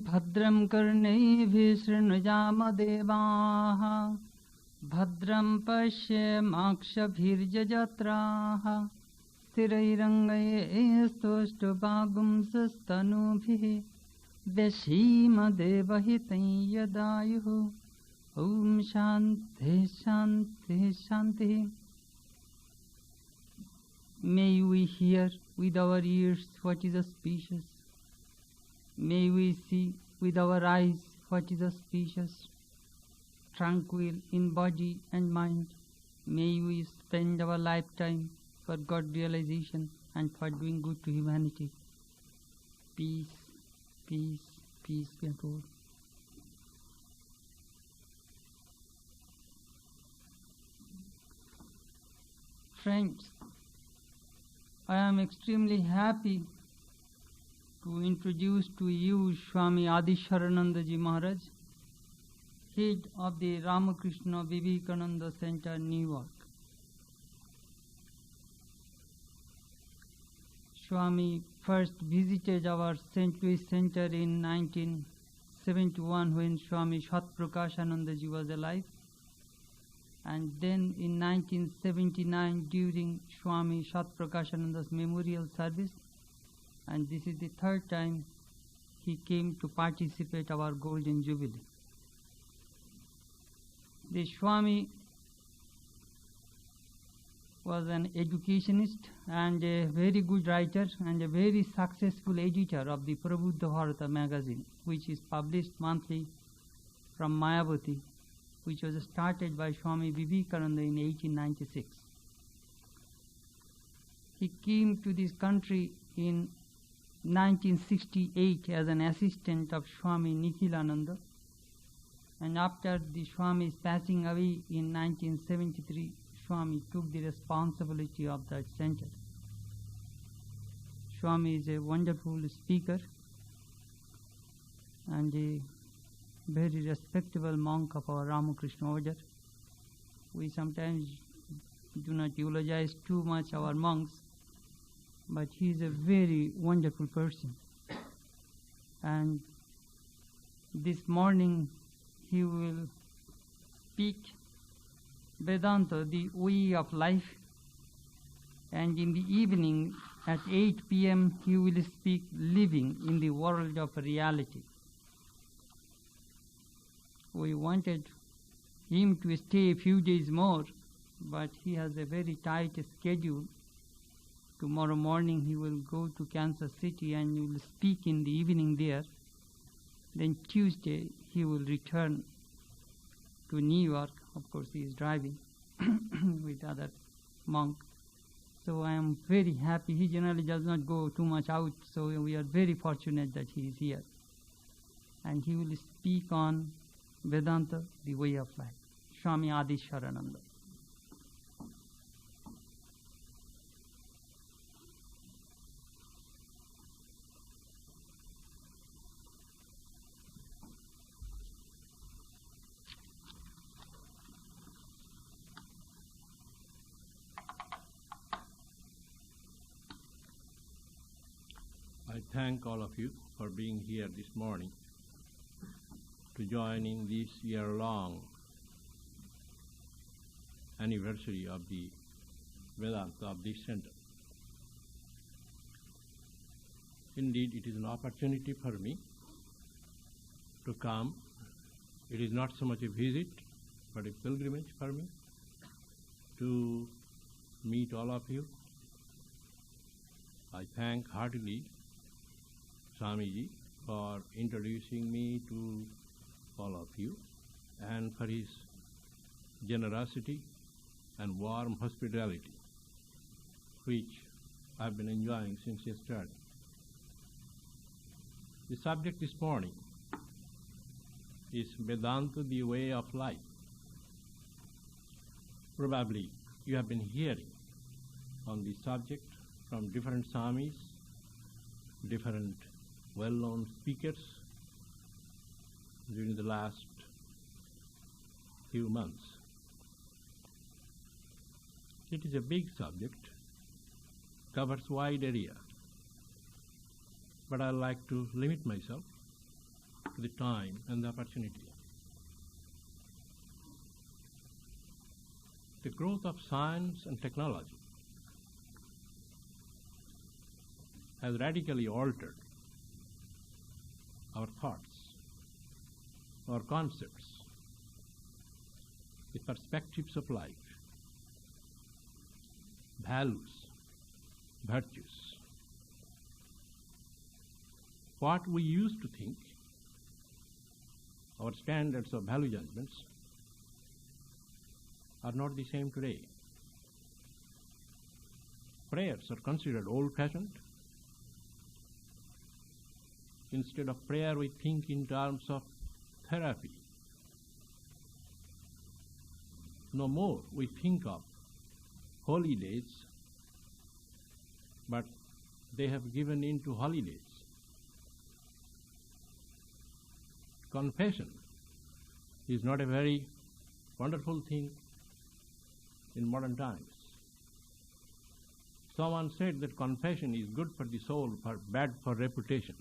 भद्रं कर्णैभिः शृणुयाम देवाः भद्रं पश्येमाक्षभिर्यजत्राः स्थिरैरङ्गैस्तुष्टुवागुंसस्तनूभिः व्यसीमदेवहितं यदायुः ॐ शान्तिः शान्तिः शान्तिः. May we hear with our ears what is auspicious. May we see with our eyes what is auspicious. Tranquil in body and mind, may we spend our lifetime for God realization and for doing good to humanity. Peace, peace, peace be unto all. Friends, I am extremely happy to introduce to you Swami Adiswarananda Ji Maharaj, head of the Ramakrishna Vivekananda Center, New York. Swami first visited our St. Louis Center in 1971 when Swami Satprakashananda Ji was alive, and then in 1979 during Swami Satprakashananda's memorial service, and this is the third time he came to participate our Golden Jubilee. The Swami was an educationist and a very good writer and a very successful editor of the Prabuddha Bharata magazine, which is published monthly from Mayavati, which was started by Swami Vivekananda in 1896. He came to this country in 1968 as an assistant of Swami Nikhilananda, and after the Swami's passing away in 1973, Swami took the responsibility of that center. Swami is a wonderful speaker and a very respectable monk of our Ramakrishna order. We sometimes do not eulogize too much our monks, but he is a very wonderful person. And this morning he will speak Vedanta, the way of life, and in the evening at 8 p.m. he will speak living in the world of reality. We wanted him to stay a few days more, but he has a very tight schedule. Tomorrow morning he will go to Kansas City and he will speak in the evening there. Then Tuesday he will return to New York. Of course he is driving with other monks. So I am very happy. He generally does not go too much out, so we are very fortunate that he is here. And he will speak on Vedanta, the way of life. Swami Adiswarananda. I thank all of you for being here this morning to join in this year-long anniversary of the Vedanta of this center. Indeed, it is an opportunity for me to come. It is not so much a visit, but a pilgrimage for me to meet all of you. I thank heartily Swamiji for introducing me to all of you and for his generosity and warm hospitality, which I've been enjoying since yesterday. The subject this morning is Vedanta, the way of life. Probably you have been hearing on this subject from different Swamis, different well-known speakers during the last few months. It is a big subject, covers wide area. but I like to limit myself to the time and the opportunity. The growth of science and technology has radically altered our thoughts, our concepts, the perspectives of life, values, virtues. What we used to think, our standards of value judgments, are not the same today. Prayers are considered old-fashioned. Instead of prayer, we think in terms of therapy. No more we think of holy days, but they have given in to holidays. Confession is not a very wonderful thing in modern times. Someone said that confession is good for the soul, bad for reputation.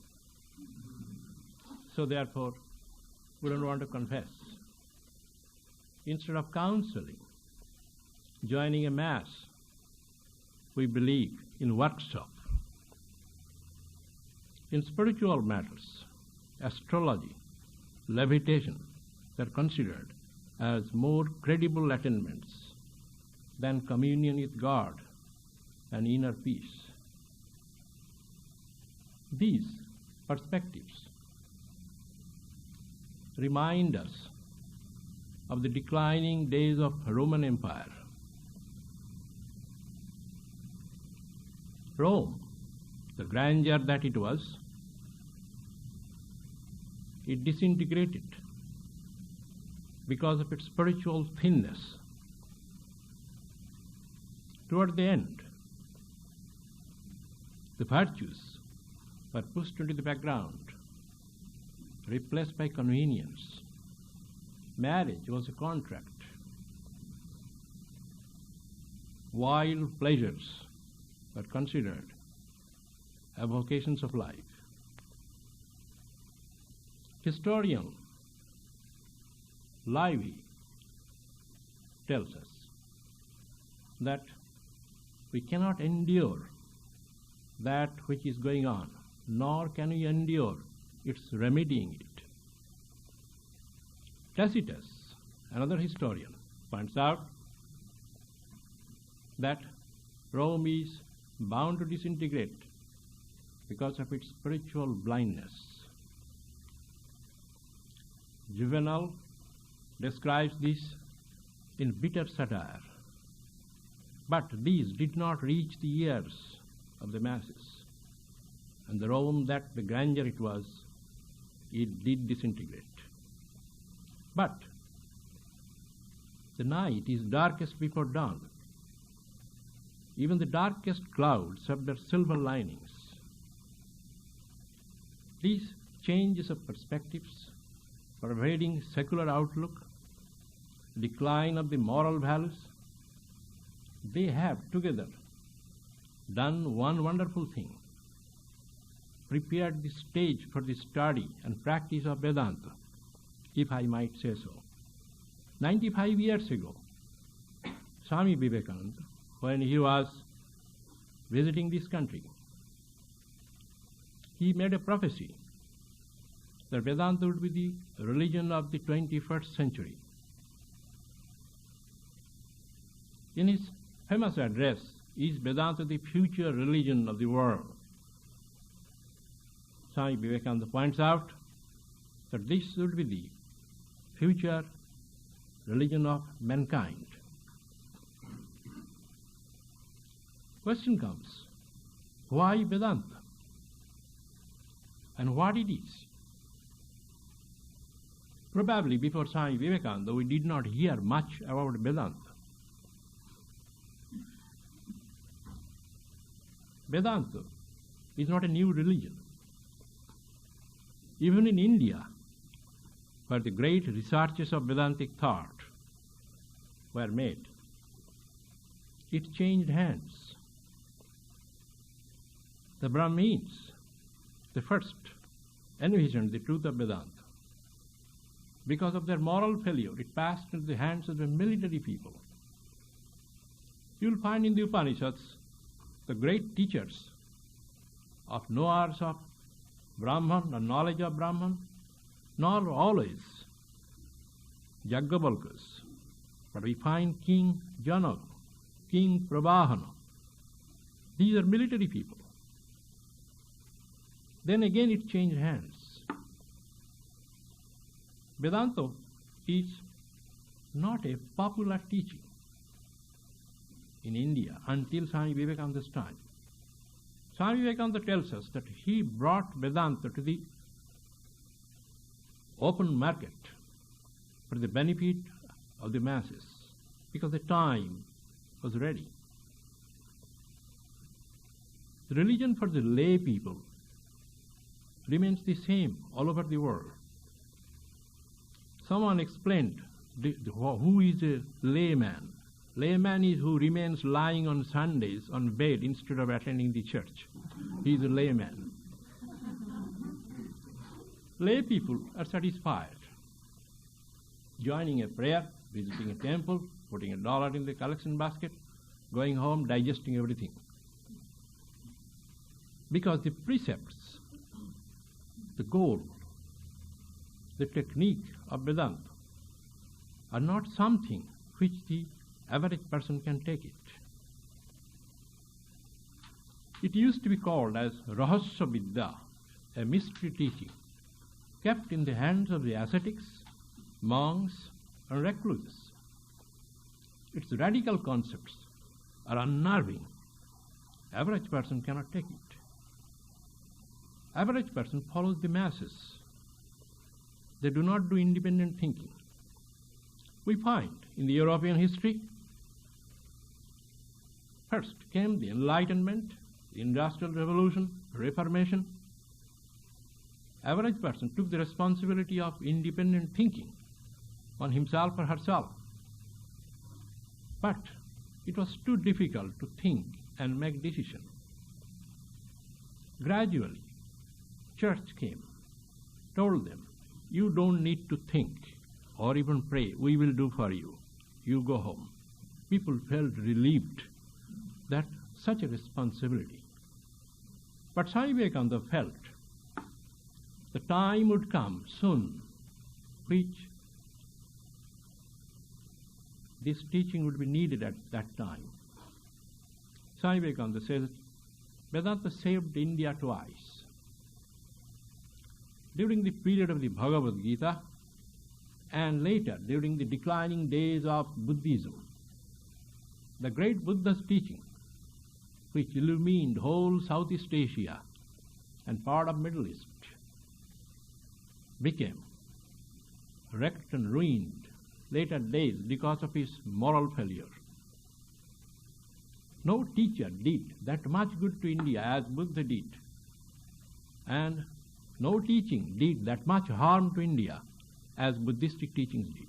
So therefore, we don't want to confess. Instead of counseling, joining a mass, we believe in workshop. In spiritual matters, astrology, levitation are considered as more credible attainments than communion with God and inner peace. These perspectives remind us of the declining days of Roman Empire. Rome, the grandeur that it was, it disintegrated because of its spiritual thinness. Toward the end, the virtues were pushed into the background, replaced by convenience. Marriage was a contract. Wild pleasures were considered avocations of life. Historian Livy tells us that we cannot endure that which is going on, nor can we endure its remedying it. Tacitus, another historian, points out that Rome is bound to disintegrate because of its spiritual blindness. Juvenal describes this in bitter satire. But these did not reach the ears of the masses. And the Rome that the grandeur it was, it did disintegrate. But the night is darkest before dawn. Even the darkest clouds have their silver linings. These changes of perspectives, pervading secular outlook, decline of the moral values, they have together done one wonderful thing: prepared the stage for the study and practice of Vedanta, if I might say so. 95 years ago, Swami Vivekananda, when he was visiting this country, he made a prophecy that Vedanta would be the religion of the 21st century. In his famous address, "Is Vedanta the future religion of the world?" Swami Vivekananda points out that this would be the future religion of mankind. Question comes, why Vedanta? And what it is? Probably before Swami Vivekananda, we did not hear much about Vedanta. Vedanta is not a new religion. Even in India, where the great researches of Vedantic thought were made, it changed hands. The Brahmins, the the first envisioned the truth of Vedanta. Because of their moral failure, it passed into the hands of the military people. You will find in the Upanishads the great teachers of no hours of Brahman or knowledge of Brahman, nor always Yajnavalkyas. But we find King Janaka, King Prabhahana. These are military people. Then again it changed hands. Vedanta is not a popular teaching in India until Swami Vivekananda's time. Swami Vivekananda tells us that he brought Vedanta to the open market for the benefit of the masses because the time was ready. The religion for the lay people remains the same all over the world. Someone explained who is a layman. Layman is who remains lying on Sundays on bed instead of attending the church. He is a layman. Lay people are satisfied joining a prayer, visiting a temple, putting $1 in the collection basket, going home, digesting everything. Because the precepts, the goal, the technique of Vedanta are not something which the average person can take it. It used to be called as Rahasya Vidya, a mystery teaching, kept in the hands of the ascetics, monks, and recluses. Its radical concepts are unnerving. Average person cannot take it. Average person follows the masses. They do not do independent thinking. We find in the European history, first came the Enlightenment, the Industrial Revolution, Reformation. Average person took the responsibility of independent thinking on himself or herself. But it was too difficult to think and make decisions. Gradually, church came, told them, you don't need to think or even pray, we will do for you. You go home. People felt relieved that such a responsibility. But Swami Vivekananda felt the time would come soon which this teaching would be needed at that time. Swami Vivekananda says, Vedanta saved India twice. During the period of the Bhagavad Gita and later during the declining days of Buddhism, the great Buddha's teaching, which illumined whole Southeast Asia and part of Middle East, became wrecked and ruined later days because of his moral failure. No teacher did that much good to India as Buddha did, and no teaching did that much harm to India as Buddhistic teachings did.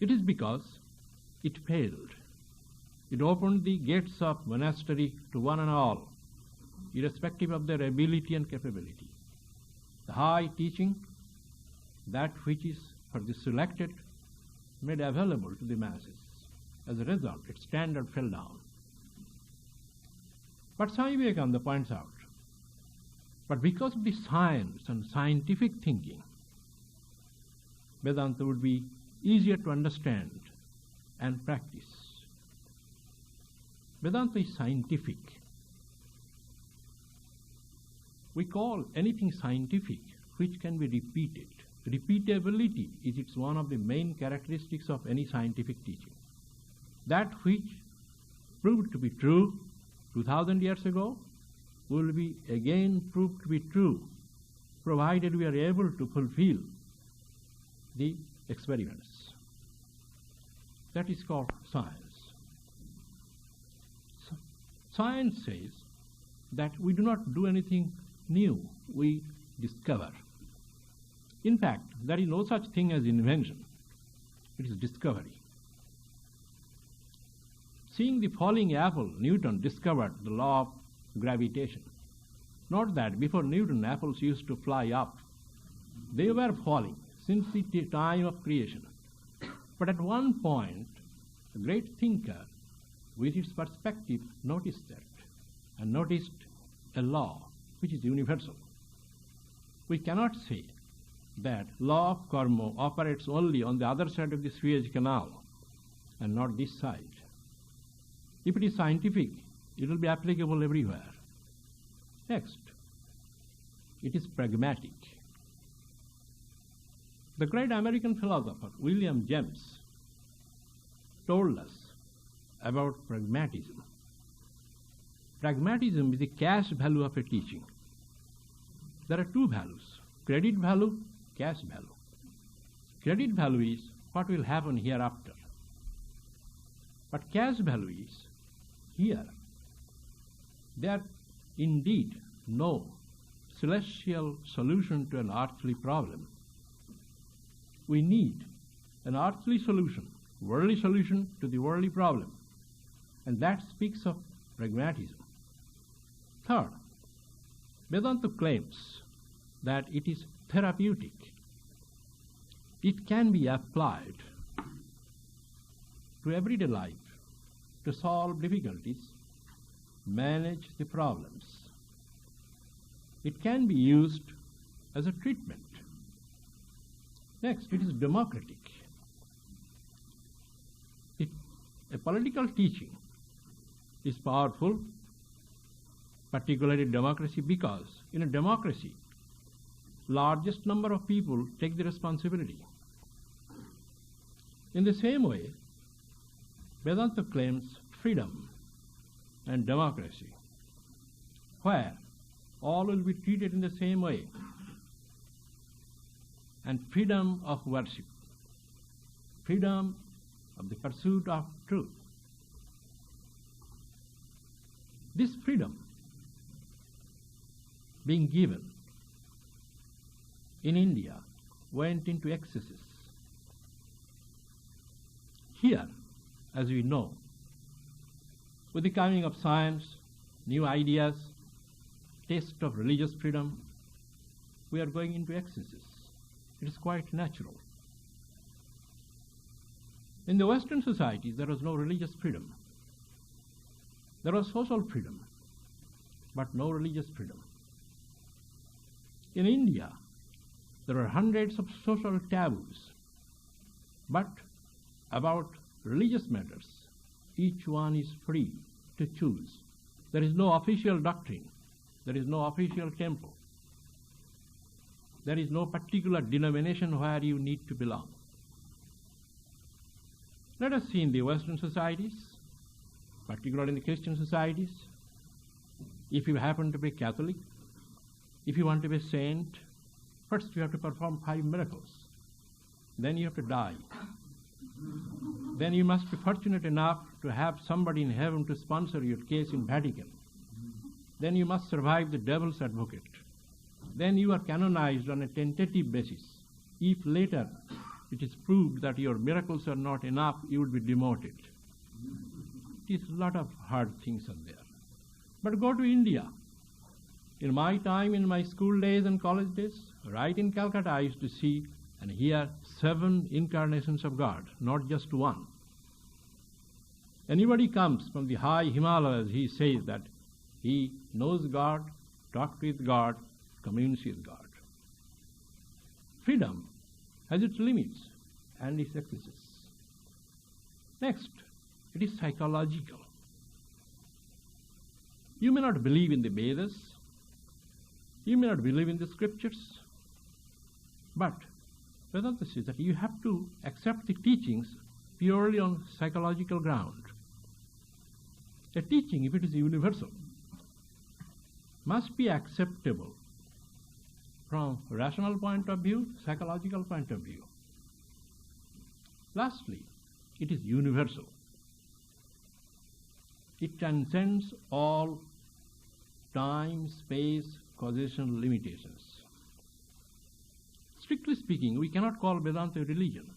It is because it failed. It opened the gates of monastery to one and all, irrespective of their ability and capability. The high teaching, that which is for the selected, made available to the masses. As a result, its standard fell down. But Swami Vivekananda points out, but because of the science and scientific thinking, Vedanta would be easier to understand and practice. Vedanta is scientific. We call anything scientific which can be repeated. Repeatability is one of the main characteristics of any scientific teaching. That which proved to be true 2000 years ago will be again proved to be true, provided we are able to fulfill the experiments. That is called science. Science says that we do not do anything new, we discover. In fact, there is no such thing as invention. It is discovery. Seeing the falling apple, Newton discovered the law of gravitation. Not that before Newton apples used to fly up. They were falling since the time of creation. But at one point, a great thinker with its perspective noticed that and noticed a law which is universal. We cannot say that law of karma operates only on the other side of the Suez Canal and not this side. If it is scientific, it will be applicable everywhere. Next, it is pragmatic. The great American philosopher William James told us about pragmatism. Pragmatism is the cash value of a teaching. There are two values, credit value, cash value. Credit value is what will happen hereafter. But cash value is here. There indeed no celestial solution to an earthly problem. We need an earthly solution, worldly solution to the worldly problem. And that speaks of pragmatism. Third, Vedanta claims that it is therapeutic. It can be applied to everyday life to solve difficulties, manage the problems. It can be used as a treatment. Next, it is democratic. A political teaching is powerful, particularly democracy, because in a democracy, largest number of people take the responsibility. In the same way, Vedanta claims freedom and democracy, where all will be treated in the same way, and freedom of worship, freedom of the pursuit of truth. This freedom being given in India went into excesses. Here, as we know, with the coming of science, new ideas, taste of religious freedom, we are going into excesses. It is quite natural. In the Western societies, there was no religious freedom. There was social freedom, but no religious freedom. In India, there are hundreds of social taboos, but about religious matters, each one is free to choose. There is no official doctrine. There is no official temple. There is no particular denomination where you need to belong. Let us see in the Western societies, particularly in the Christian societies, if you happen to be Catholic, if you want to be a saint, first you have to perform 5 miracles. Then you have to die. Then you must be fortunate enough to have somebody in heaven to sponsor your case in Vatican. Then you must survive the devil's advocate. Then you are canonized on a tentative basis. If later it is proved that your miracles are not enough, you will be demoted. It is a lot of hard things are there. But go to India. In my time, in my school days and college days, right in Calcutta, I used to see and hear 7 incarnations of God, not just one. Anybody comes from the high Himalayas, he says that he knows God, talks with God, communes with God. Freedom has its limits and its excesses. Next, it is psychological. You may not believe in the Vedas, you may not believe in the scriptures, but Vedanta says that you have to accept the teachings purely on psychological ground. A teaching, if it is universal, must be acceptable from rational point of view, psychological point of view. Lastly, it is universal. It transcends all time, space, causation limitations. Strictly speaking, we cannot call Vedanta a religion,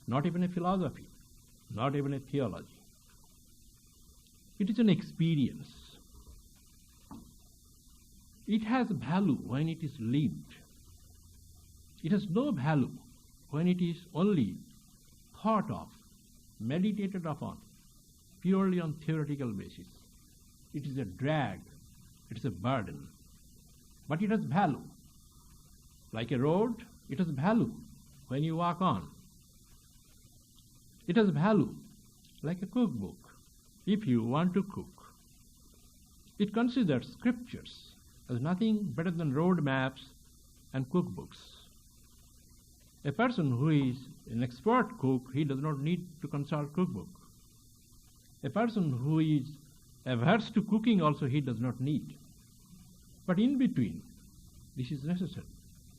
not even a philosophy, not even a theology. It is an experience. It has value when it is lived. It has no value when it is only thought of, meditated upon, purely on theoretical basis. It is a drag, it is a burden. But it has value. Like a road, it has value when you walk on. It has value like a cookbook, if you want to cook. It considers scriptures as nothing better than road maps and cookbooks. A person who is an expert cook, he does not need to consult cookbook. A person who is averse to cooking also, he does not need. But in between, this is necessary.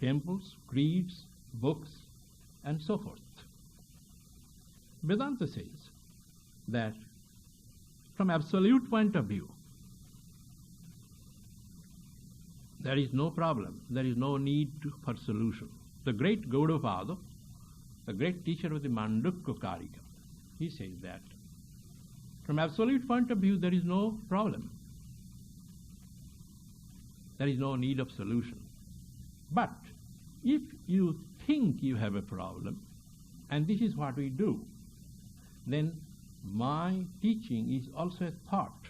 Temples, creeds, books, and so forth. Vedanta says that from absolute point of view, there is no problem, there is no need for solution. The great Gaudapada, the great teacher of the Mandukya Karika, he says that from absolute point of view, there is no problem. There is no need of solution. But if you think you have a problem, and this is what we do, then my teaching is also a thought.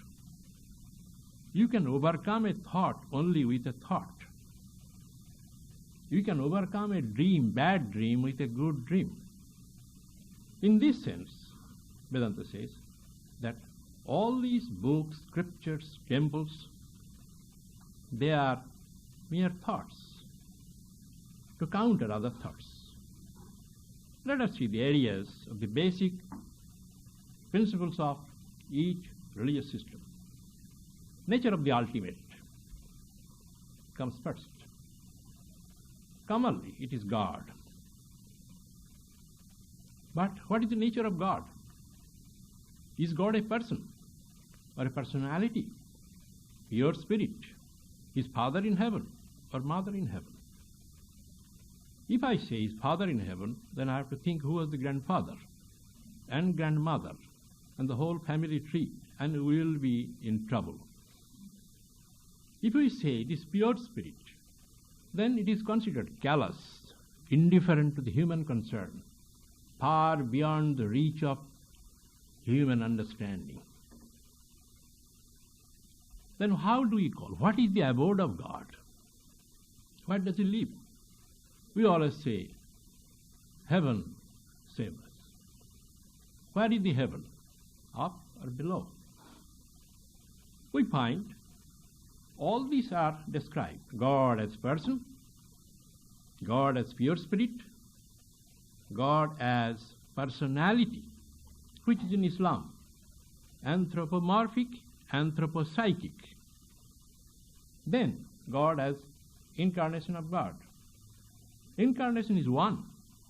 You can overcome a thought only with a thought. You can overcome a dream, bad dream, with a good dream. In this sense, Vedanta says that all these books, scriptures, temples, they are mere thoughts to counter other thoughts. Let us see the areas of the basic principles of each religious system. Nature of the ultimate comes first. Commonly, it is God. But what is the nature of God? Is God a person or a personality? Pure spirit? Is Father in heaven or Mother in heaven? If I say is Father in heaven, then I have to think who was the grandfather and grandmother and the whole family tree, and we will be in trouble. If we say it is pure spirit, then it is considered callous, indifferent to the human concern, far beyond the reach of human understanding. Then how do we call? What is the abode of God? Where does he live? We always say, heaven save us. Where is the heaven? Up or below? We find all these are described. God as person, God as pure spirit, God as personality, which is in Islam, anthropomorphic, anthropopsychic. Then God as incarnation of God. Incarnation is one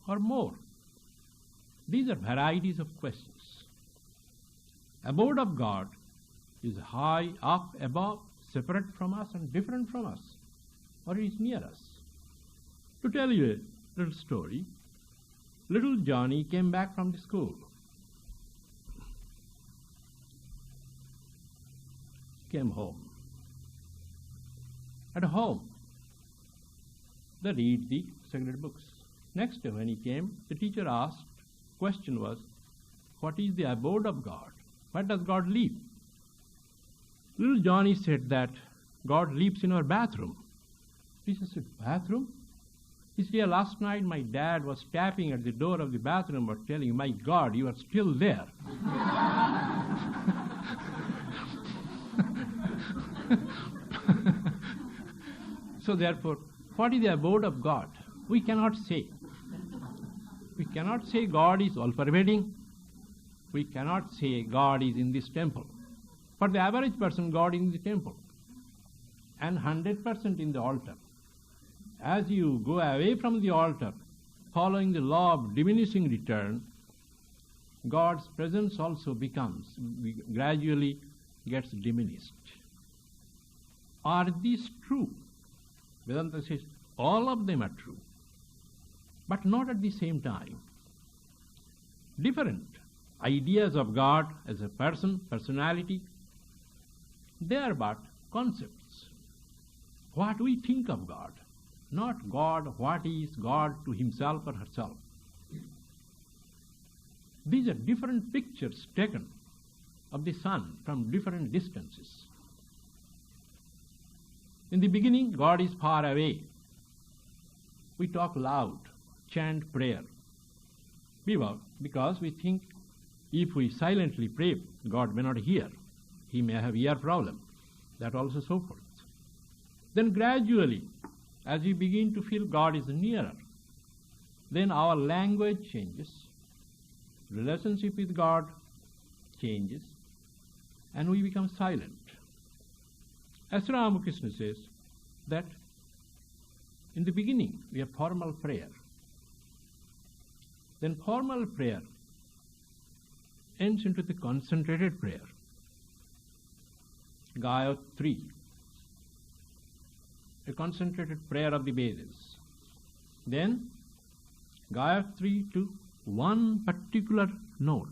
or more. These are varieties of questions. Abode of God is high up above, separate from us and different from us, or it is near us. To tell you a little story, little Johnny came back from the school. Came home. At home, they read the sacred books. Next day when he came, the teacher asked, question was, what is the abode of God? Where does God live? Little Johnny said that God lives in our bathroom. Teacher said, bathroom? He said, yeah, last night my dad was tapping at the door of the bathroom but telling, my God, you are still there. So therefore, what is the abode of God? We cannot say. We cannot say God is all-pervading. We cannot say God is in this temple. For the average person, God is in the temple and 100% in the altar. As you go away from the altar, following the law of diminishing return, God's presence also gradually gets diminished. Are these true? Vedanta says all of them are true, but not at the same time. Different ideas of God as a person, personality, they are but concepts. what we think of God, not God, what is God to himself or herself. These are different pictures taken of the sun from different distances. In the beginning, God is far away. We talk loud, chant prayer. Because we think if we silently pray, God may not hear. He may have ear problem. That also so forth. Then gradually, as we begin to feel God is nearer, then our language changes, relationship with God changes, and we become silent. As Sri Ramakrishna says that in the beginning we have formal prayer. Then formal prayer ends into the concentrated prayer. Gayatri, a concentrated prayer of the Vedas. Then Gayatri to one particular note,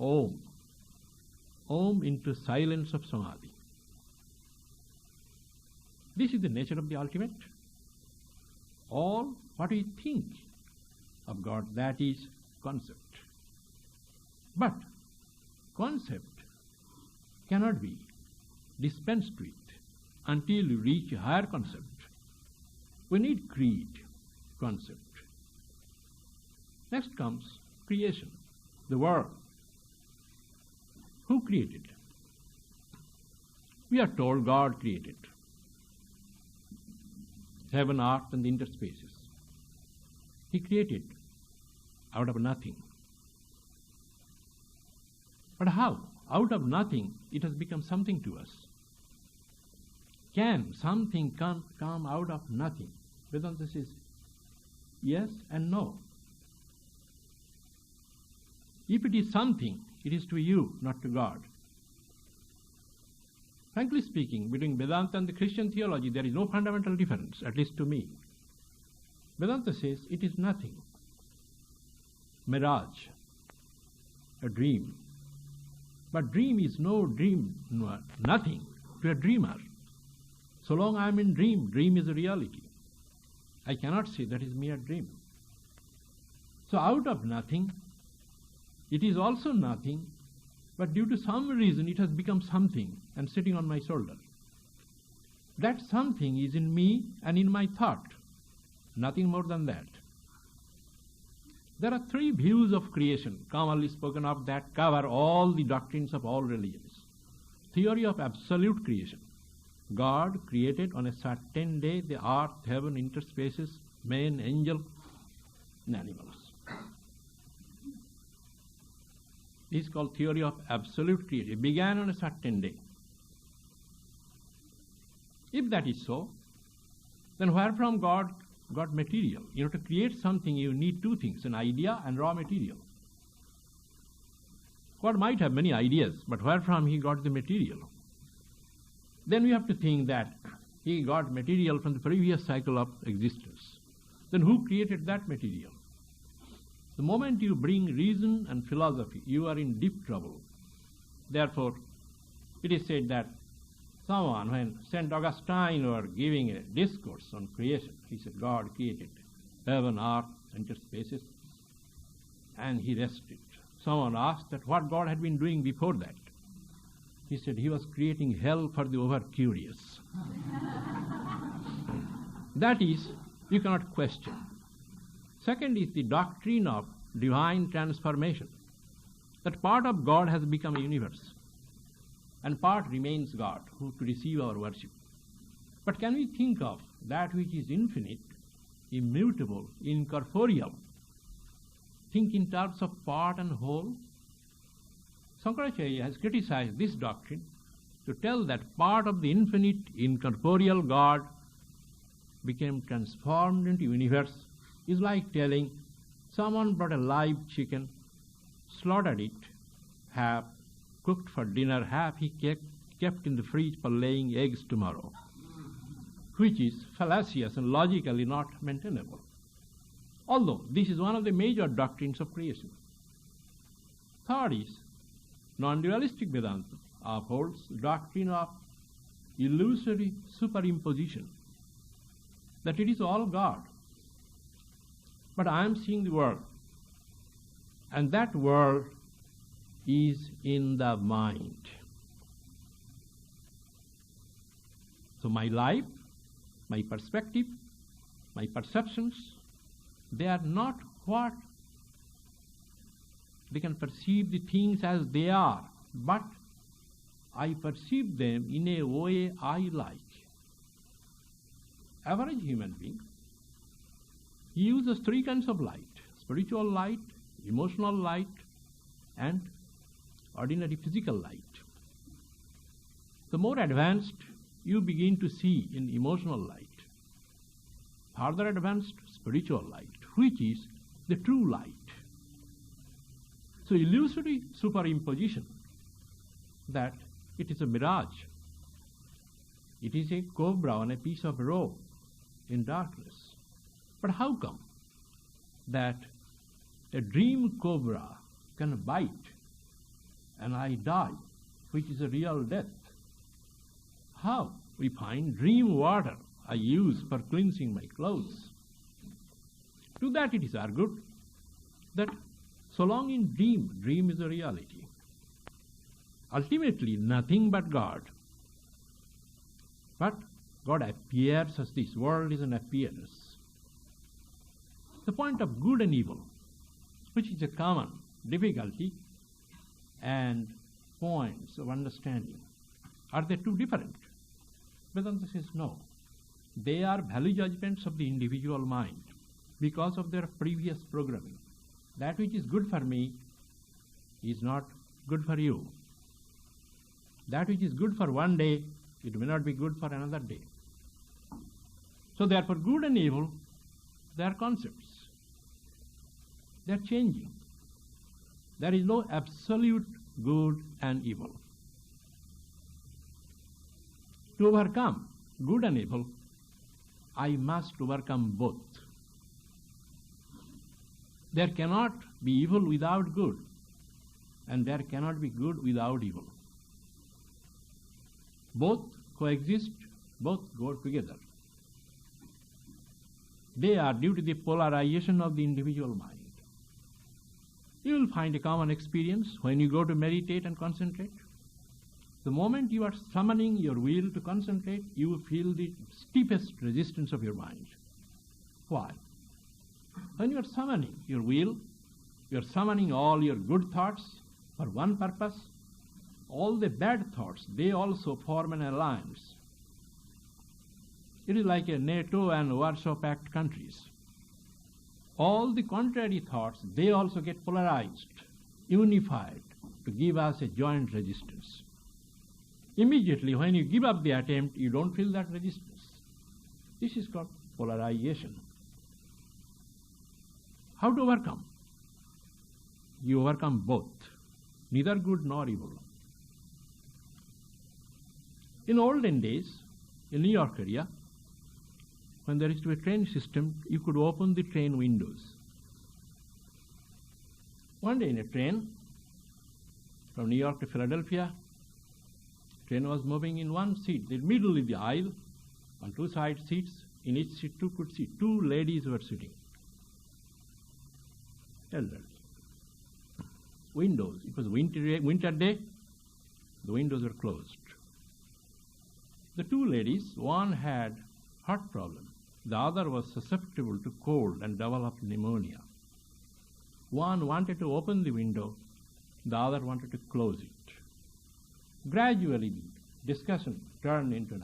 Om. Om into silence of Samadhi. This is the nature of the ultimate. All what we think of God, that is concept. But concept cannot be dispensed with until you reach a higher concept. We need creed, concept. Next comes creation, the world. Who created? We are told God created heaven, earth, and the interspaces. He created out of nothing. But how? Out of nothing, it has become something to us. Can something come out of nothing? Vedanta says yes and no. If it is something, it is to you, not to God. Frankly speaking, between Vedanta and the Christian theology, there is no fundamental difference, at least to me. Vedanta says it is nothing. Mirage, a dream. But dream is no dream, nothing to a dreamer. So long I am in dream, dream is a reality. I cannot say that is mere dream. So out of nothing, it is also nothing, but due to some reason it has become something and sitting on my shoulder. That something is in me and in my thought, nothing more than that. There are three views of creation commonly spoken of that cover all the doctrines of all religions. Theory of absolute creation. God created on a certain day the earth, heaven, interspaces, man, angel, and animals. This is called theory of absolute creation. It began on a certain day. If that is so, then where from God got material? You know, to create something you need two things, an idea and raw material. God might have many ideas, but where from he got the material? Then we have to think that he got material from the previous cycle of existence. Then who created that material? The moment you bring reason and philosophy, you are in deep trouble. Therefore, it is said that someone, when St. Augustine were giving a discourse on creation, he said, God created heaven, earth, interspaces, and he rested. Someone asked that what God had been doing before that. He said he was creating hell for the over-curious. That is, you cannot question. Second is the doctrine of divine transformation. That part of God has become a universe, and part remains God, who to receive our worship. But can we think of that which is infinite, immutable, incorporeal? Think in terms of part and whole? Shankaracharya has criticized this doctrine to tell that part of the infinite, incorporeal God became transformed into universe is like telling someone brought a live chicken, slaughtered it, half cooked for dinner, half he kept in the fridge for laying eggs tomorrow, which is fallacious and logically not maintainable. Although this is one of the major doctrines of creation. Third is, non-dualistic Vedanta upholds the doctrine of illusory superimposition. that it is all God. But I am seeing the world, and that world is in the mind. So my life, my perspective, my perceptions, they are not what they can perceive the things as they are, but I perceive them in a way I like. Average human being, he uses three kinds of light: spiritual light, emotional light, and ordinary physical light. The more advanced you begin to see in emotional light, further advanced spiritual light, which is the true light. So illusory superimposition that it is a mirage, it is a cobra on a piece of rope in darkness. But how come that a dream cobra can bite and I die, which is a real death? How? We find dream water I use for cleansing my clothes. To that it is argued that so long in dream is a reality. Ultimately nothing but God. But God appears as this world is an appearance. The point of good and evil, which is a common difficulty and points of understanding, are they too different? Vedanta says no. They are value judgments of the individual mind because of their previous programming. That which is good for me is not good for you. That which is good for one day, it may not be good for another day. So therefore good and evil, they are concepts. They are changing. There is no absolute good and evil. To overcome good and evil, I must overcome both. There cannot be evil without good, and there cannot be good without evil. Both coexist, both go together. They are due to the polarization of the individual mind. You will find a common experience when you go to meditate and concentrate. The moment you are summoning your will to concentrate, you will feel the steepest resistance of your mind. Why? When you are summoning your will, you are summoning all your good thoughts for one purpose. All the bad thoughts, they also form an alliance. It is like a NATO and Warsaw Pact countries. All the contrary thoughts, they also get polarized, unified, to give us a joint resistance. Immediately, when you give up the attempt, you don't feel that resistance. This is called polarization. How to overcome? You overcome both, neither good nor evil. In olden days, in New York area, when there used to be a train system, you could open the train windows. One day in a train from New York to Philadelphia, train was moving in one seat. The middle of the aisle, on two side seats, in each seat two could see. Two ladies were sitting. Elderly. Windows. It was winter day. The windows were closed. The two ladies, one had heart problem. The other was susceptible to cold and developed pneumonia. One wanted to open the window. The other wanted to close it. Gradually, the discussion turned into an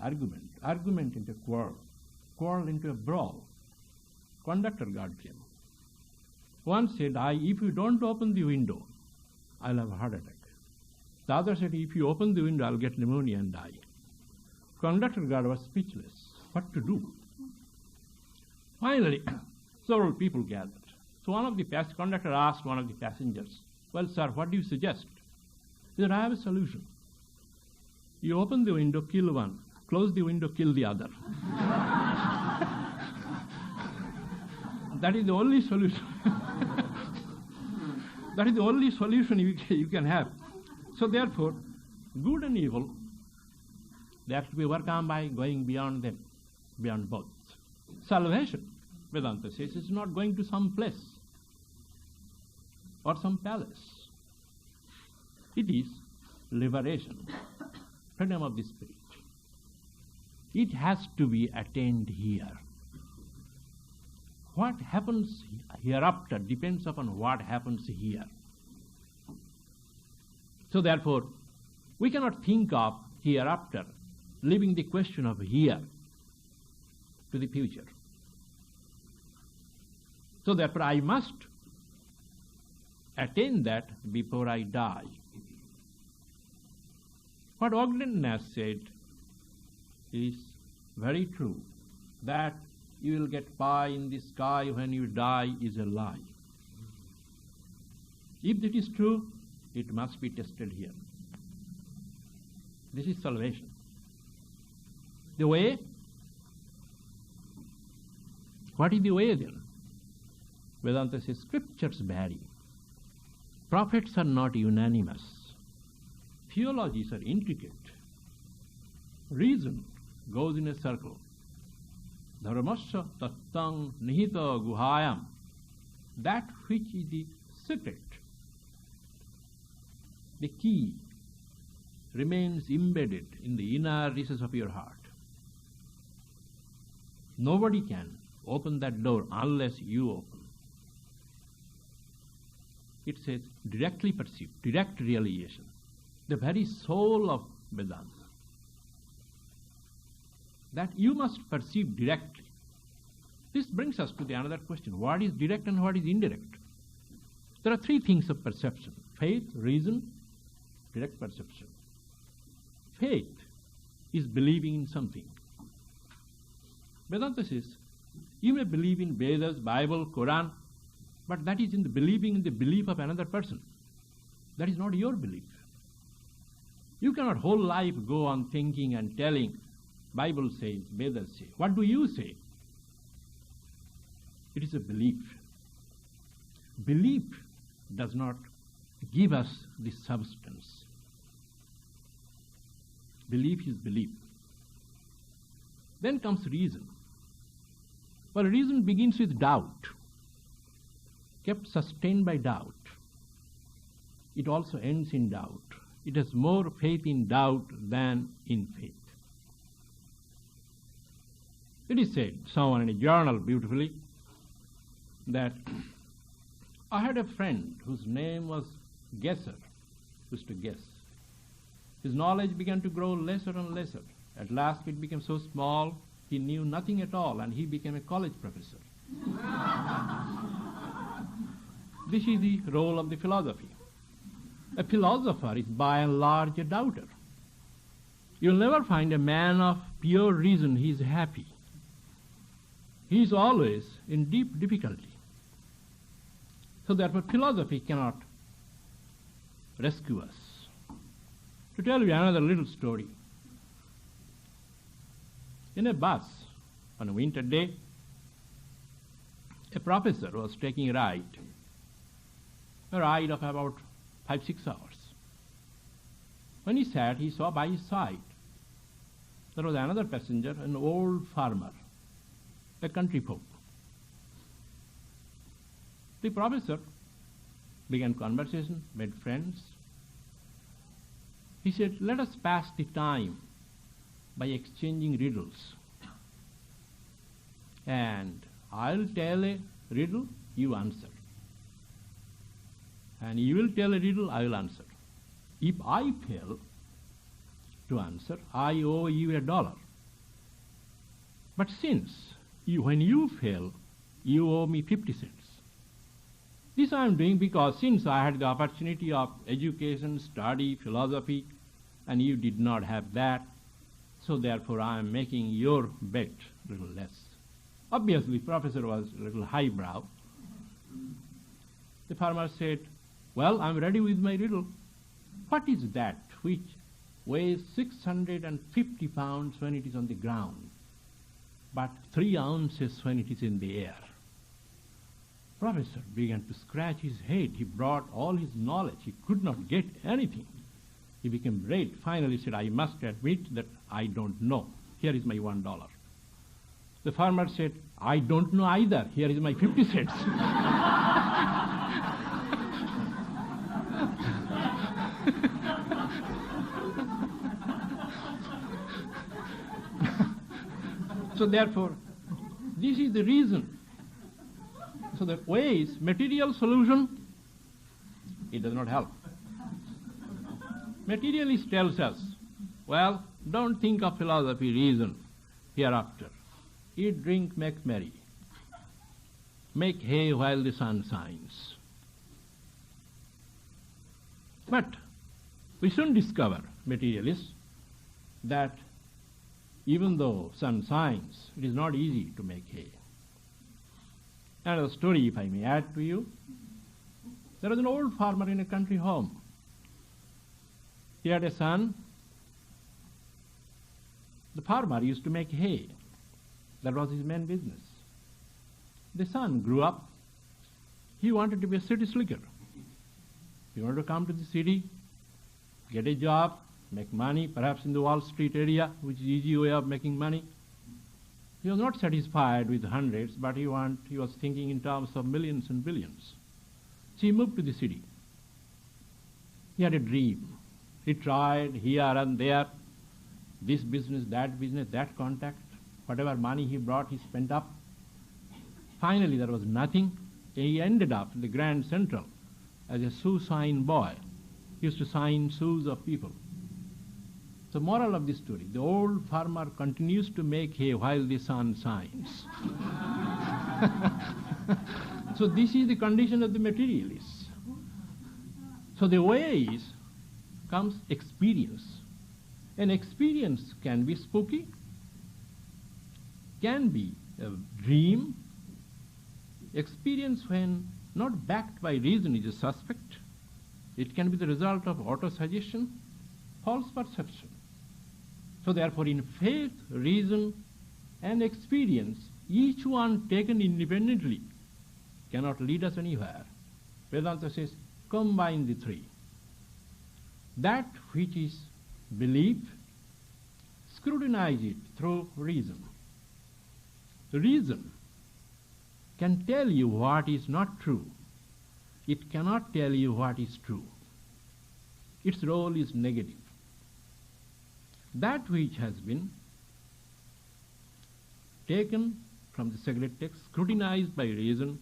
argument into a quarrel into a brawl. Conductor guard came. One said, if you don't open the window, I'll have a heart attack. The other said, if you open the window, I'll get pneumonia and die. Conductor guard was speechless. What to do? Finally, several people gathered. So one of the conductor asked one of the passengers, well, sir, what do you suggest? He said, I have a solution. You open the window, kill one. Close the window, kill the other. That is the only solution. That is the only solution you can have. So therefore, good and evil, they have to be overcome by going beyond them, beyond both. Salvation, Vedanta says, is not going to some place or some palace. It is liberation, freedom of the spirit. It has to be attained here. What happens hereafter depends upon what happens here. So therefore, we cannot think of hereafter leaving the question of here to the future. So therefore, I must attain that before I die. What Ogden has said is very true, that you will get pie in the sky when you die is a lie. If it is true, it must be tested here. This is salvation. The way? What is the way then? Vedanta says scriptures vary. Prophets are not unanimous. Theologies are intricate. Reason goes in a circle. Dharmasya tattam nihita guhayam. That which is the secret, the key, remains embedded in the inner recess of your heart. Nobody can open that door unless you open. It says directly perceived, direct realization, the very soul of Vedanta. That you must perceive directly. This brings us to the another question. What is direct and what is indirect? There are three things of perception: faith, reason, direct perception. Faith is believing in something. Vedanta says, you may believe in Vedas, Bible, Quran, but that is in the believing in the belief of another person. That is not your belief. You cannot whole life go on thinking and telling, Bible says, Vedas say. What do you say? It is a belief. Belief does not give us the substance. Belief is belief. Then comes reason. Well, reason begins with doubt, kept sustained by doubt. It also ends in doubt. It has more faith in doubt than in faith. It is said, someone in a journal beautifully, that I had a friend whose name was Guesser, used to guess. His knowledge began to grow lesser and lesser. At last it became so small, he knew nothing at all, and he became a college professor. This is the role of the philosophy. A philosopher is by and large a doubter. You'll never find a man of pure reason he is happy. He is always in deep difficulty. So therefore philosophy cannot rescue us. To tell you another little story. In a bus on a winter day, a professor was taking a ride of about 5-6 hours. When he sat, he saw by his side there was another passenger, an old farmer, a country folk. The professor began conversation, made friends. He said, let us pass the time by exchanging riddles. And I'll tell a riddle, you answer. And you will tell a riddle, I will answer. If I fail to answer, I owe you $1. But since when you fail, you owe me 50 cents. This I am doing because since I had the opportunity of education, study, philosophy, and you did not have that, so therefore I am making your bet a little less. Obviously, the professor was a little highbrow. The farmer said, well, I am ready with my riddle. What is that which weighs 650 pounds when it is on the ground, but 3 ounces when it is in the air? Professor began to scratch his head. He brought all his knowledge. He could not get anything. He became red. Finally said, I must admit that I don't know. Here is my $1. The farmer said, I don't know either. Here is my 50 cents. So therefore, this is the reason. So the way is material solution, it does not help. Materialist tells us, well, don't think of philosophy, reason, hereafter. Eat, drink, make merry. Make hay while the sun shines. But we soon discover, materialists, that even though sun shines, it is not easy to make hay. Another story, if I may add to you. There was an old farmer in a country home. He had a son. The farmer used to make hay. That was his main business. The son grew up. He wanted to be a city slicker. He wanted to come to the city, get a job, make money, perhaps in the Wall Street area, which is an easy way of making money. He was not satisfied with hundreds, but he was thinking in terms of millions and billions. So he moved to the city. He had a dream. He tried here and there, this business, that contact. Whatever money he brought, he spent up. Finally, there was nothing. He ended up in the Grand Central as a shoe shine boy. He used to shine shoes of people. So moral of this story, the old farmer continues to make hay while the sun shines. So this is the condition of the materialists. So the way is, comes experience. An experience can be spooky, can be a dream. Experience, when not backed by reason, is a suspect. It can be the result of auto-suggestion, false perception. So therefore, in faith, reason, and experience, each one taken independently cannot lead us anywhere. Vedanta says, combine the three. That which is belief, scrutinize it through reason. Reason can tell you what is not true. It cannot tell you what is true. Its role is negative. That which has been taken from the sacred text, scrutinized by reason,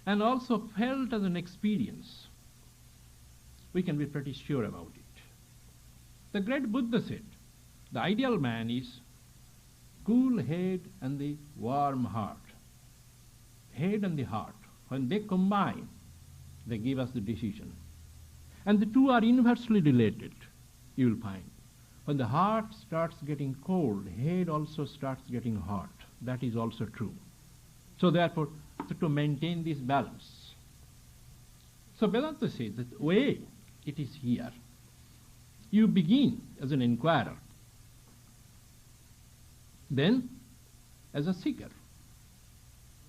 and also felt as an experience, we can be pretty sure about it. The great Buddha said, the ideal man is cool head and the warm heart. Head and the heart, when they combine, they give us the decision. And the two are inversely related, you will find. When the heart starts getting cold, head also starts getting hot. That is also true. So therefore, to maintain this balance. So Vedanta says that the way it is here. You begin as an inquirer, then as a seeker.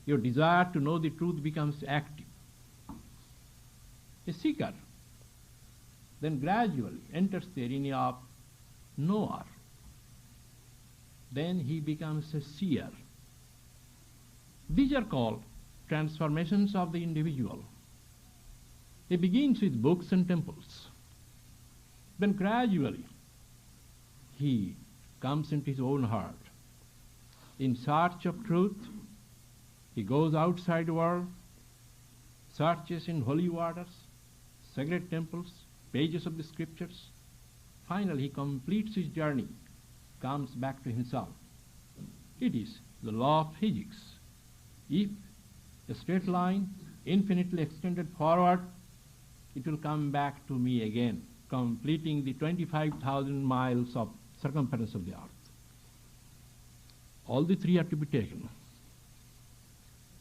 Your desire to know the truth becomes active. A seeker then gradually enters the arena of knower. Then he becomes a seer. These are called transformations of the individual. He begins with books and temples. Then gradually he comes into his own heart. In search of truth, he goes outside the world, searches in holy waters, sacred temples, pages of the scriptures. Finally, he completes his journey, comes back to himself. It is the law of physics. If a straight line infinitely extended forward, it will come back to me again, completing the 25,000 miles of circumference of the earth. All the three are to be taken.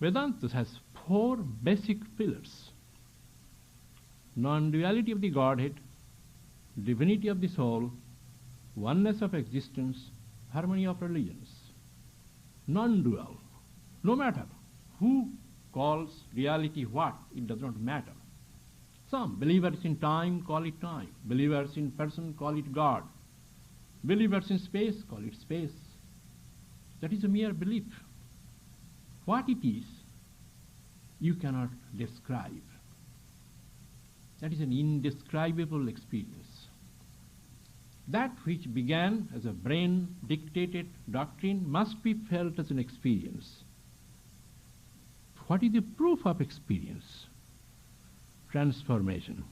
Vedanta has four basic pillars: non-duality of the Godhead, divinity of the soul, oneness of existence, harmony of religions. Non-dual. No matter who calls reality what, it does not matter. Some believers in time call it time. Believers in person call it God. Believers in space call it space. That is a mere belief. What it is, you cannot describe. That is an indescribable experience. That which began as a brain-dictated doctrine must be felt as an experience. What is the proof of experience? Transformation.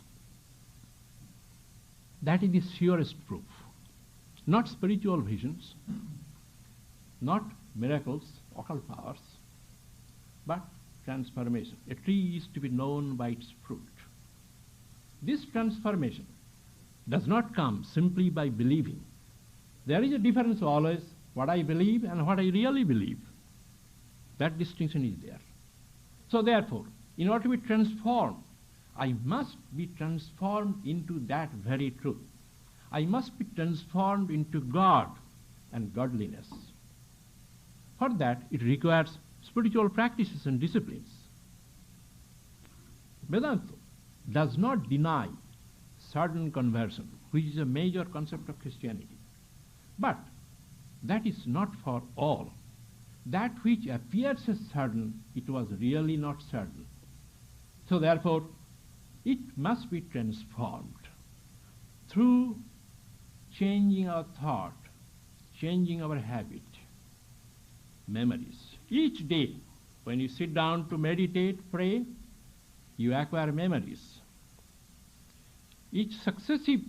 That is the surest proof. Not spiritual visions, not miracles, occult powers, but transformation. A tree is to be known by its fruit. This transformation does not come simply by believing. There is a difference always, what I believe and what I really believe. That distinction is there. So therefore, in order to be transformed, I must be transformed into that very truth. I must be transformed into God and godliness. For that, it requires spiritual practices and disciplines. Vedanta does not deny sudden conversion, which is a major concept of Christianity. But that is not for all. That which appears as sudden, it was really not sudden. So therefore, it must be transformed through changing our thought, changing our habit, memories. Each day, when you sit down to meditate, pray, you acquire memories. Each successive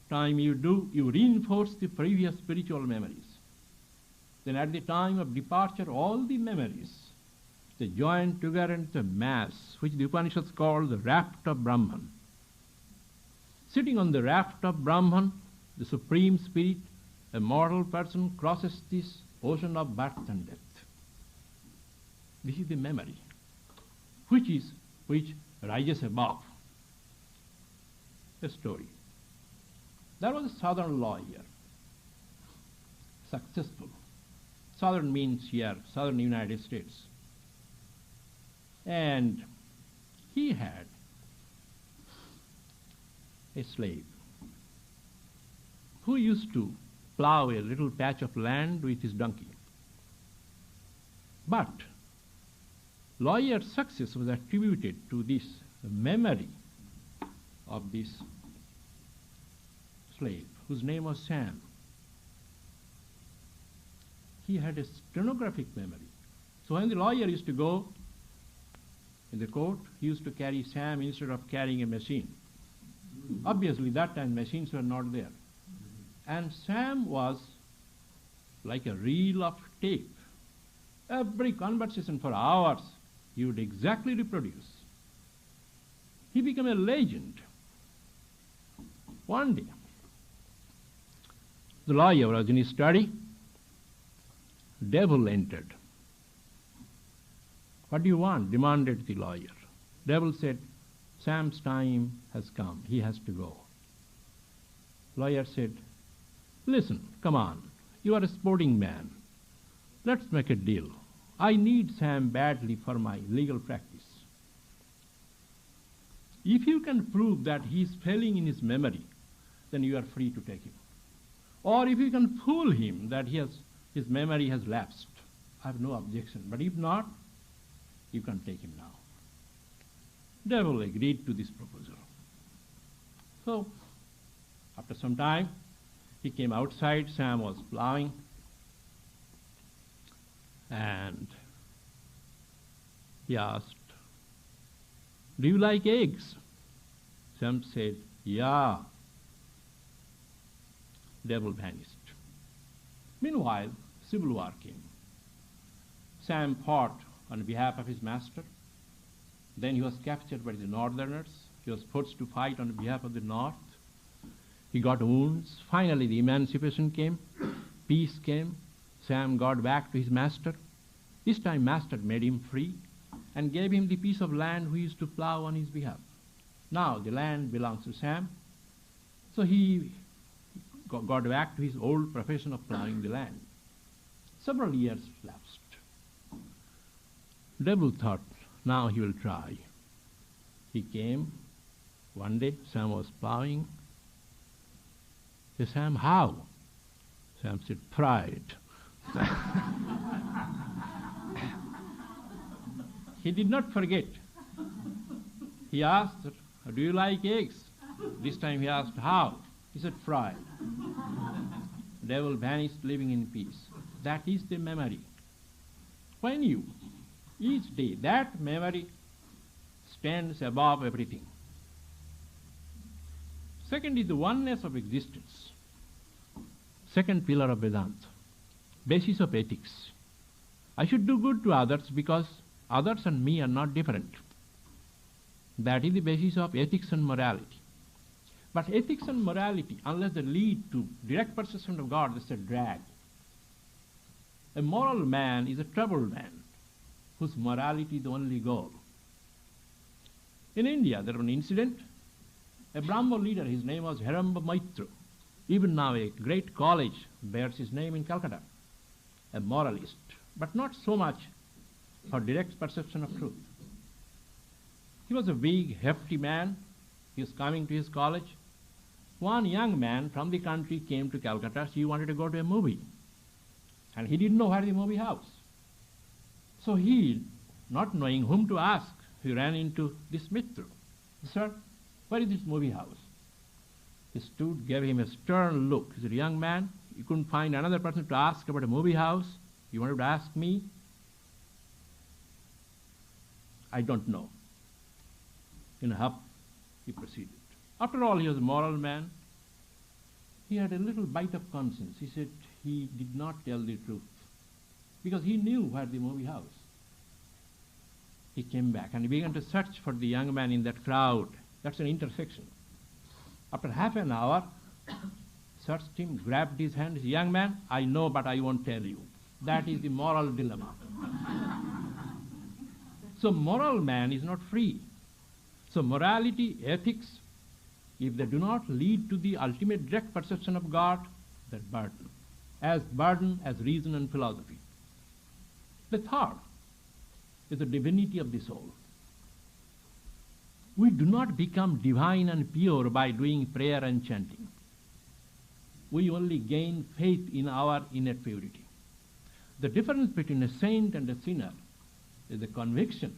time you do, you reinforce the previous spiritual memories. Then at the time of departure, all the memories, they join together into a mass, which the Upanishads call the raft of Brahman. Sitting on the raft of Brahman, the Supreme Spirit, a mortal person crosses this ocean of birth and death. This is the memory, which rises above. A story. There was a southern lawyer, successful. Southern means here, southern United States. And he had a slave who used to plow a little patch of land with his donkey. But lawyer's success was attributed to this memory of this slave, whose name was Sam. He had a stenographic memory. So when the lawyer used to go in the court, he used to carry Sam instead of carrying a machine. Obviously, that time machines were not there. And Sam was like a reel of tape. Every conversation for hours he would exactly reproduce. He became a legend. One day, the lawyer was in his study. Devil entered. What do you want? Demanded the lawyer. Devil said, Sam's time has come. He has to go. Lawyer said, listen, come on. You are a sporting man. Let's make a deal. I need Sam badly for my legal practice. If you can prove that he is failing in his memory, then you are free to take him. Or if you can fool him that his memory has lapsed, I have no objection. But if not, you can take him now. Devil agreed to this proposal. So, after some time, he came outside. Sam was plowing. And he asked, do you like eggs? Sam said, yeah. Devil vanished. Meanwhile, civil war came. Sam fought on behalf of his master. Then he was captured by the northerners. He was forced to fight on behalf of the north. He got wounds. Finally, the emancipation came. Peace came. Sam got back to his master. This time, master made him free and gave him the piece of land he used to plow on his behalf. Now, the land belongs to Sam. So he got back to his old profession of plowing the land. Several years lapsed. Devil thought, now he will try. He came. One day, Sam was plowing. He said, Sam, how? Sam said, pride. He did not forget. He asked, do you like eggs? This time he asked, how? He said, fried. Devil vanished, living in peace. That is the memory. When you, each day, that memory stands above everything. Second is the oneness of existence. Second pillar of Vedanta. Basis of ethics. I should do good to others because others and me are not different. That is the basis of ethics and morality. But ethics and morality, unless they lead to direct perception of God, that's a drag. A moral man is a troubled man whose morality is the only goal. In India, there was an incident. A Brahmo leader, his name was Heramba Maitra. Even now a great college bears his name in Calcutta. A moralist, but not so much for direct perception of truth. He was a big, hefty man. He was coming to his college. One young man from the country came to Calcutta. He wanted to go to a movie. And he didn't know where the movie house. So he, not knowing whom to ask, he ran into this Mitra. Sir, where is this movie house? He stood, gave him a stern look. He said, young man, you couldn't find another person to ask about a movie house. You wanted to ask me? I don't know. In a huff, he proceeded. After all, he was a moral man. He had a little bite of conscience. He said he did not tell the truth because he knew where the movie house. He came back and he began to search for the young man in that crowd. That's an intersection. After half an hour, searched him, grabbed his hand. He said, young man, I know, but I won't tell you. That is the moral dilemma. So moral man is not free. So morality, ethics, if they do not lead to the ultimate direct perception of God, they're burden as reason and philosophy. The third is the divinity of the soul. We do not become divine and pure by doing prayer and chanting. We only gain faith in our inner purity. The difference between a saint and a sinner is the conviction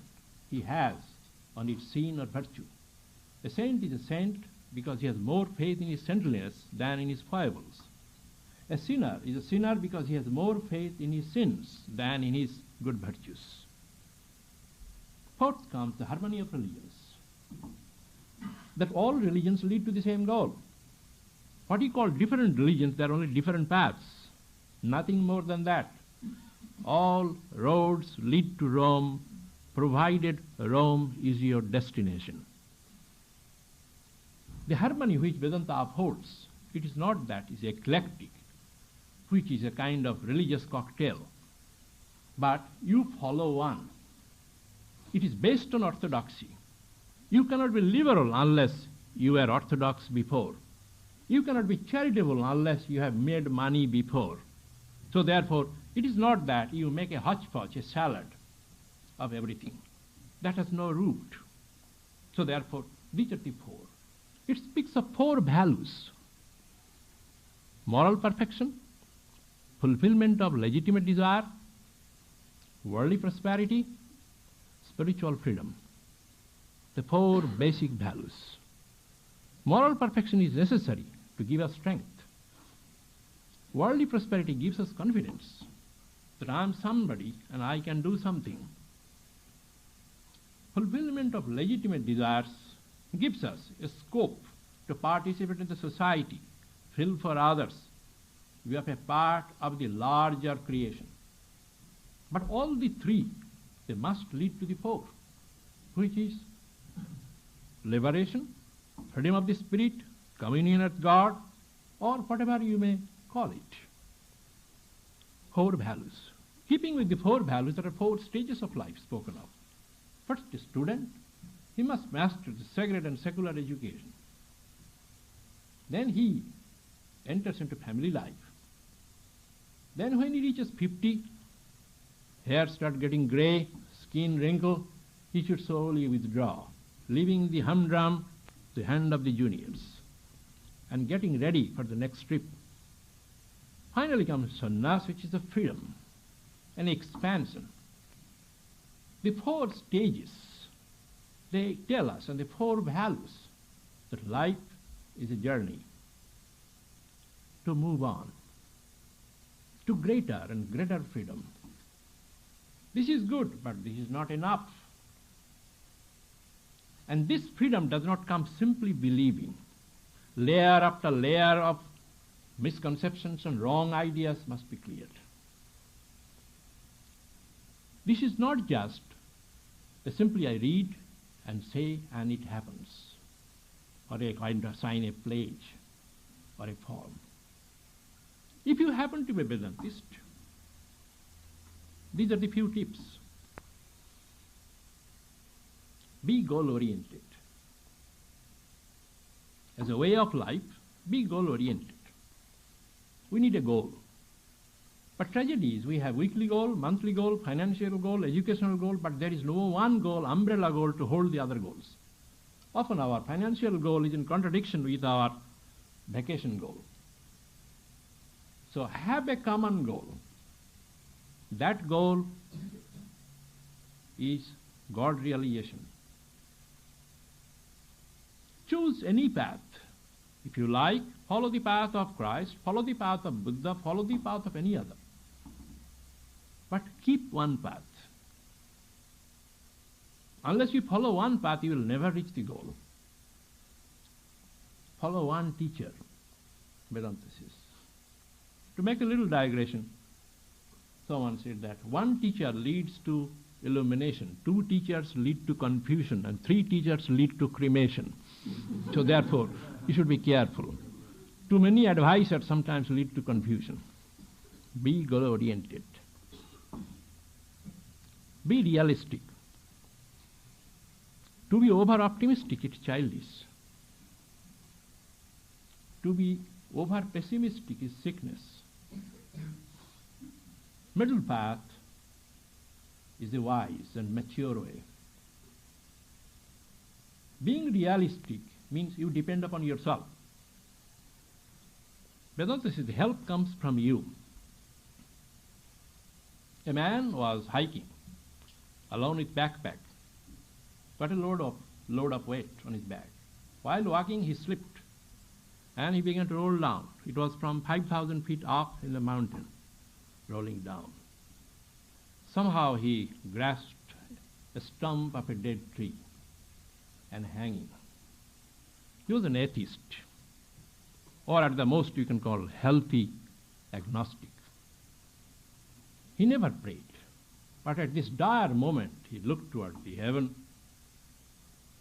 he has on its sin or virtue. A saint is a saint because he has more faith in his saintliness than in his foibles. A sinner is a sinner because he has more faith in his sins than in his good virtues. Fourth comes the harmony of religions. That all religions lead to the same goal. What you call different religions, they are only different paths. Nothing more than that. All roads lead to Rome, provided Rome is your destination. The harmony which Vedanta upholds, it is not that, it is eclectic, which is a kind of religious cocktail. But you follow one. It is based on orthodoxy. You cannot be liberal unless you were orthodox before. You cannot be charitable unless you have made money before. So therefore, it is not that you make a hodgepodge, a salad of everything. That has no root. So therefore, these are the four. It speaks of four values. Moral perfection, fulfillment of legitimate desire, worldly prosperity, spiritual freedom. The four basic values. Moral perfection is necessary to give us strength. Worldly prosperity gives us confidence that I am somebody and I can do something. Fulfillment of legitimate desires gives us a scope to participate in the society, feel for others. We are a part of the larger creation. But all the three, they must lead to the fourth, which is liberation, freedom of the spirit, communion with God, or whatever you may call it. Four values. Keeping with the four values, there are four stages of life spoken of. First, a student, he must master the sacred and secular education. Then he enters into family life. Then when he reaches 50, hair starts getting grey, skin wrinkle, he should slowly withdraw, leaving the humdrum to the hand of the juniors and getting ready for the next trip. Finally comes sannyas, which is a freedom, an expansion. The four stages, they tell us, and the four values, that life is a journey to move on to greater and greater freedom. This is good, but this is not enough. And this freedom does not come simply believing. Layer after layer of misconceptions and wrong ideas must be cleared. This is not just simply I read and say and it happens, or I kind of sign a pledge or a form. If you happen to be a Vedantist, these are the few tips. Be goal-oriented. As a way of life, be goal-oriented. We need a goal. But tragedy is we have weekly goal, monthly goal, financial goal, educational goal, but there is no one goal, umbrella goal to hold the other goals. Often our financial goal is in contradiction with our vacation goal. So have a common goal. That goal is God realization. Choose any path. If you like, follow the path of Christ, follow the path of Buddha, follow the path of any other. But keep one path. Unless you follow one path, you will never reach the goal. Follow one teacher, Vedanta says. To make a little digression, someone said that one teacher leads to illumination, two teachers lead to confusion, and three teachers lead to cremation. So therefore, you should be careful. Too many advisors sometimes lead to confusion. Be goal-oriented. Be realistic. To be over-optimistic, it's childish. To be over-pessimistic is sickness. Middle path is a wise and mature way. Being realistic means you depend upon yourself. Vedanta says the help comes from you. A man was hiking alone with backpack, got a load of weight on his back. While walking, he slipped and he began to roll down. It was from 5,000 feet up in the mountain, rolling down. Somehow he grasped a stump of a dead tree and hanging. He was an atheist, or at the most you can call healthy agnostic. He never prayed, but at this dire moment he looked toward the heaven.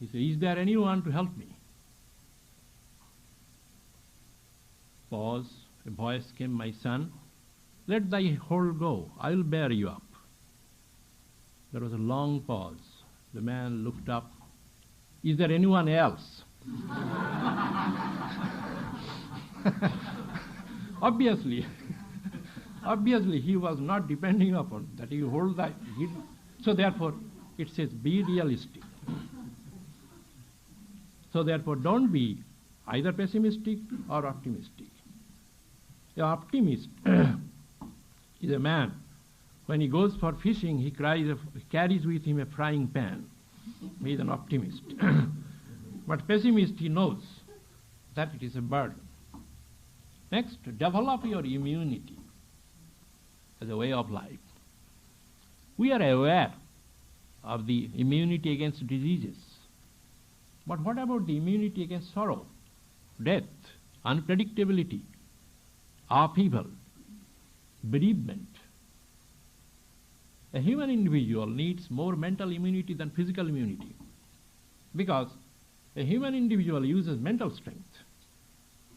He said, "Is there anyone to help me?" Pause. A voice came, "My son, let thy hold go. I will bear you up." There was a long pause. The man looked up. "Is there anyone else?" Obviously, he was not depending upon that you hold that. So therefore, it says be realistic. So therefore, don't be either pessimistic or optimistic. The optimist is a man. When he goes for fishing, he carries with him a frying pan. He is an optimist. But pessimist, he knows that it is a burden. Next, develop your immunity as a way of life. We are aware of the immunity against diseases. But what about the immunity against sorrow, death, unpredictability, upheaval, bereavement? A human individual needs more mental immunity than physical immunity, because a human individual uses mental strength.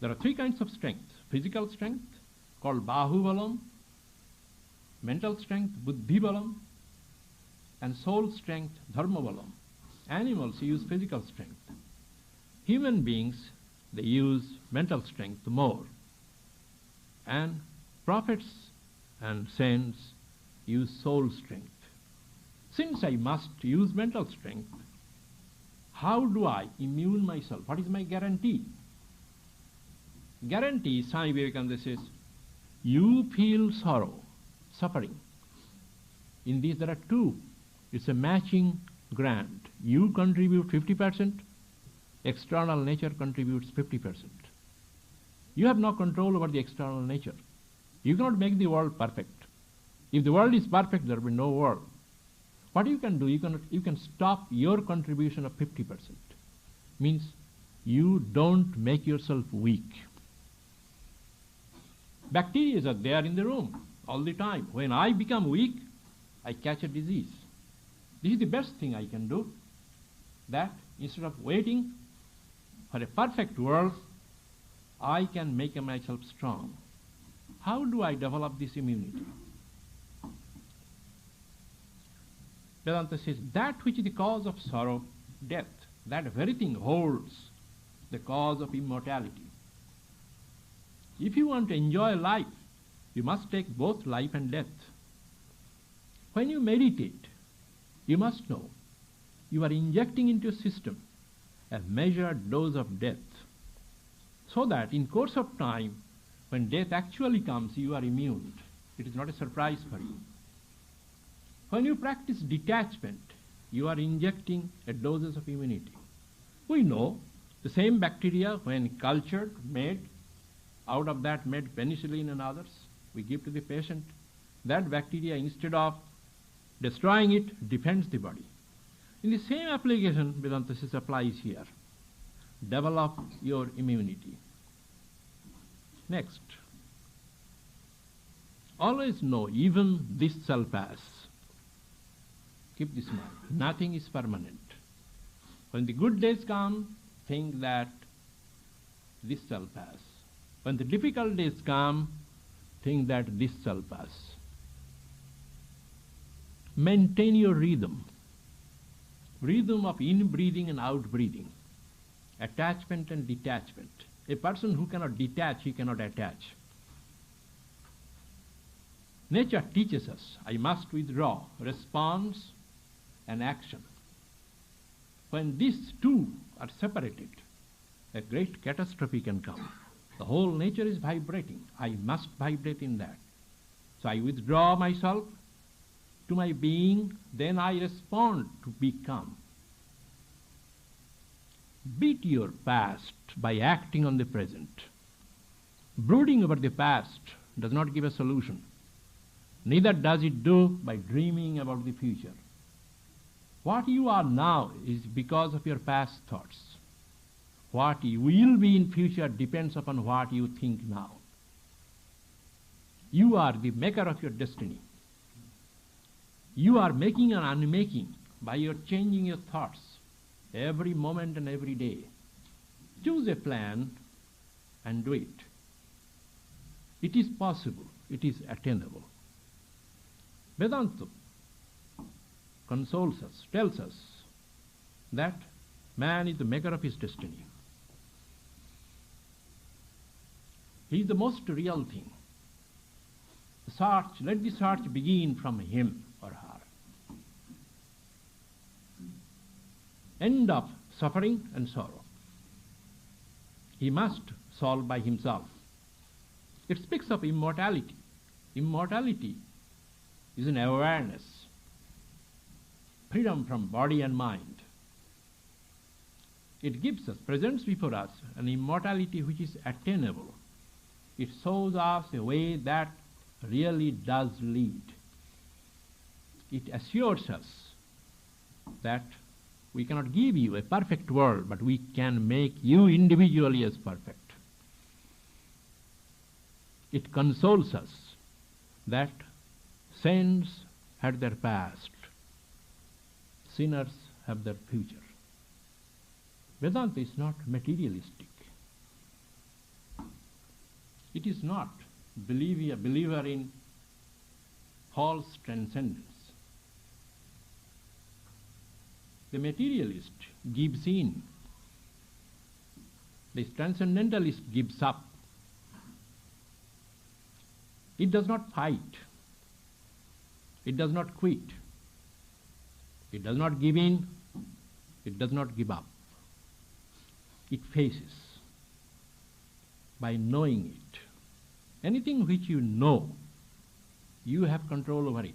There are three kinds of strength. Physical strength, called bahubalam, mental strength, buddhibalam, and soul strength, dharmabalam. Animals use physical strength. Human beings, they use mental strength more. And prophets and saints use soul strength. Since I must use mental strength, how do I immune myself? What is my guarantee? Guarantee, Swami Adiswarananda says, you feel sorrow, suffering. In these there are two It's a matching grant. You contribute 50%, external nature contributes 50%. You have no control over the external nature. You cannot make the world perfect. If the world is perfect, there will be no world. What you can do, you can stop your contribution of 50%. Means you don't make yourself weak. Bacteria are there in the room all the time. When I become weak, I catch a disease. This is the best thing I can do. That instead of waiting for a perfect world, I can make myself strong. How do I develop this immunity? Vedanta says that which is the cause of sorrow, death, that very thing holds the cause of immortality. If you want to enjoy life, you must take both life and death. When you meditate, you must know you are injecting into your system a measured dose of death, so that in course of time, when death actually comes, you are immune. It is not a surprise for you. When you practice detachment, you are injecting a doses of immunity. We know the same bacteria, when cultured, made, out of that made penicillin and others, we give to the patient. That bacteria, instead of destroying it, defends the body. In the same application, Vedanta says applies here. Develop your immunity. Next, always know even this shall pass. Keep this in mind. Nothing is permanent. When the good days come, think that this shall pass. When the difficult days come, think that this shall pass. Maintain your rhythm. Rhythm of in-breathing and out-breathing. Attachment and detachment. A person who cannot detach, he cannot attach. Nature teaches us, I must withdraw, response and action. When these two are separated, a great catastrophe can come. The whole nature is vibrating. I must vibrate in that. So I withdraw myself to my being, then I respond to become. Beat your past by acting on the present. Brooding over the past does not give a solution. Neither does it do by dreaming about the future. What you are now is because of your past thoughts. What you will be in future depends upon what you think now. You are the maker of your destiny. You are making and unmaking by your changing your thoughts every moment and every day. Choose a plan and do it. It is possible. It is attainable. Vedanta consoles us, tells us that man is the maker of his destiny. He is the most real thing. Let the search begin from him or her. End of suffering and sorrow. He must solve by himself. It speaks of immortality. Immortality is an awareness, freedom from body and mind. It gives us, presents before us, an immortality which is attainable. It shows us a way that really does lead. It assures us that we cannot give you a perfect world, but we can make you individually as perfect. It consoles us that saints had their past, sinners have their future. Vedanta is not materialistic. It is not a believer in false transcendence. The materialist gives in. The transcendentalist gives up. It does not fight. It does not quit. It does not give in. It does not give up. It faces by knowing it. Anything which you know, you have control over it.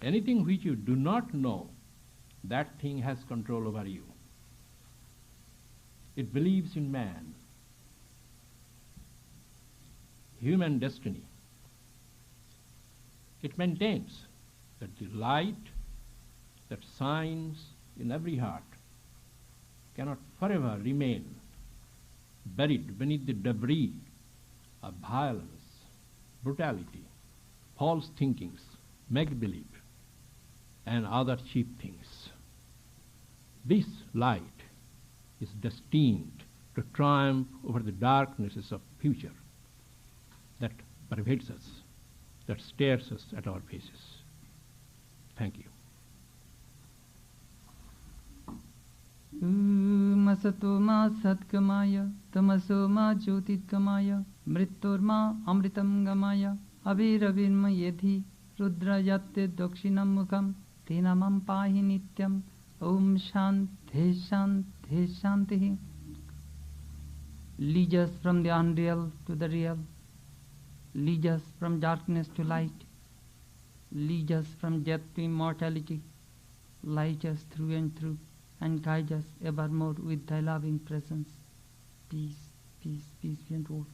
Anything which you do not know, that thing has control over you. It believes in man, human destiny. It maintains that the light that shines in every heart cannot forever remain buried beneath the debris of violence, brutality, false thinkings, make-believe, and other cheap things. This light is destined to triumph over the darknesses of future that pervades us, that stares us at our faces. Thank you. Masato ma satkamaya, tamaso ma jyotirgamaya, mritturma amritam gamaya, aviravirma yedhi, rudra yatte dakshinam mukham, tenamam pahi nityam, om shanti shanti shanti. Lead us from the unreal to the real. Lead us from darkness to light. Lead us from death to immortality. Light us through and through, and guide us evermore with thy loving presence. Peace, peace, peace be unto all.